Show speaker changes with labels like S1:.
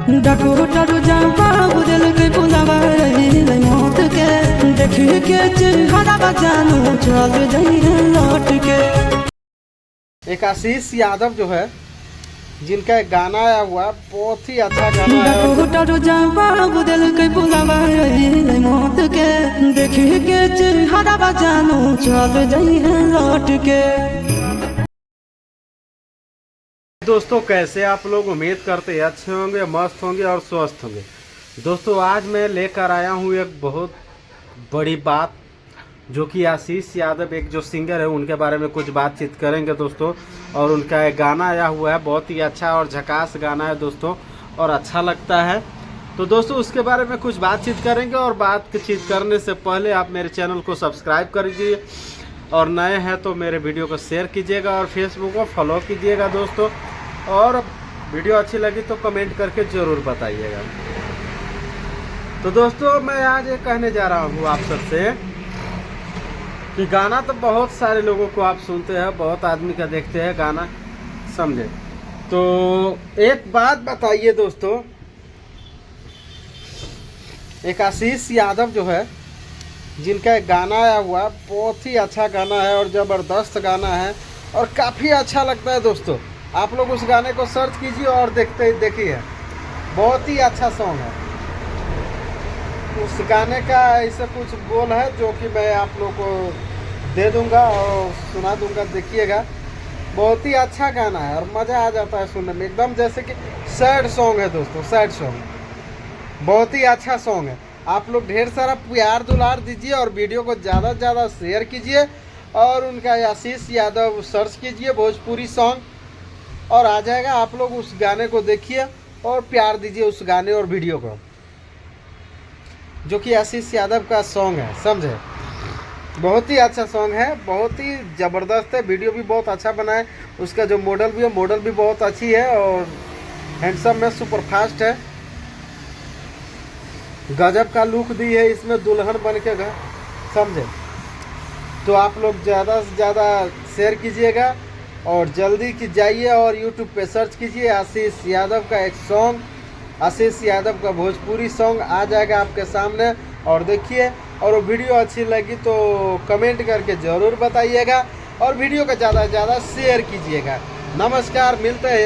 S1: डकोटो जावा बुदल के बुलावा रे मौत के देख के चिन्हरा जानू चल जाई लौट के।
S2: एक आशीष यादव जो है जिनका एक गाना आया हुआ बहुत ही अच्छा गाना है।
S1: डकोटो जावा बुदल के बुलावा रे मौत के देख के चिन्हरा जानू चल जाई लौट के।
S2: दोस्तों कैसे आप लोग, उम्मीद करते हैं अच्छे होंगे, मस्त होंगे और स्वस्थ होंगे। दोस्तों आज मैं लेकर आया हूँ एक बहुत बड़ी बात, जो कि आशीष यादव एक जो सिंगर है उनके बारे में कुछ बातचीत करेंगे दोस्तों। और उनका एक गाना आया हुआ है, बहुत ही अच्छा और झकास गाना है दोस्तों, और अच्छा लगता है। तो दोस्तों उसके बारे में कुछ बातचीत करेंगे। और बातचीत करने से पहले आप मेरे चैनल को सब्सक्राइब कर दीजिए, और नए हैं तो मेरे वीडियो को शेयर कीजिएगा और फेसबुक को फॉलो कीजिएगा दोस्तों। और वीडियो अच्छी लगी तो कमेंट करके ज़रूर बताइएगा। तो दोस्तों मैं आज ये कहने जा रहा हूँ आप सबसे कि गाना तो बहुत सारे लोगों को आप सुनते हैं, बहुत आदमी का देखते हैं गाना, समझे। तो एक बात बताइए दोस्तों, एक आशीष यादव जो है जिनका एक गाना आया हुआ बहुत ही अच्छा गाना है और ज़बरदस्त गाना है और काफ़ी अच्छा लगता है दोस्तों। आप लोग उस गाने को सर्च कीजिए और देखिए, बहुत ही अच्छा सॉन्ग है। उस गाने का ऐसा कुछ बोल है जो कि मैं आप लोग को दे दूंगा और सुना दूंगा, देखिएगा। बहुत ही अच्छा गाना है और मज़ा आ जाता है सुनने में, एकदम जैसे कि सैड सॉन्ग है दोस्तों, सैड सॉन्ग। बहुत ही अच्छा सॉन्ग है। आप लोग ढेर सारा प्यार दुलार दीजिए और वीडियो को ज़्यादा से ज़्यादा शेयर कीजिए। और उनका आशीष यादव सर्च कीजिए भोजपुरी सॉन्ग और आ जाएगा। आप लोग उस गाने को देखिए और प्यार दीजिए उस गाने और वीडियो को, जो कि आशीष यादव का सॉन्ग है, समझे। बहुत ही अच्छा सॉन्ग है, बहुत ही ज़बरदस्त है। वीडियो भी बहुत अच्छा बना है, उसका जो मॉडल भी है, मॉडल भी बहुत अच्छी है और हैंडसम में सुपर फास्ट है। गजब का लुक दी है इसमें, दुल्हन बन के घर, समझे। तो आप लोग ज़्यादा से ज़्यादा शेयर कीजिएगा और जल्दी की जाइए और YouTube पे सर्च कीजिए आशीष यादव का एक सॉन्ग, आशीष यादव का भोजपुरी सॉन्ग आ जाएगा आपके सामने। और देखिए, और वो वीडियो अच्छी लगी तो कमेंट करके ज़रूर बताइएगा और वीडियो को ज़्यादा से ज़्यादा शेयर कीजिएगा। नमस्कार, मिलते हैं।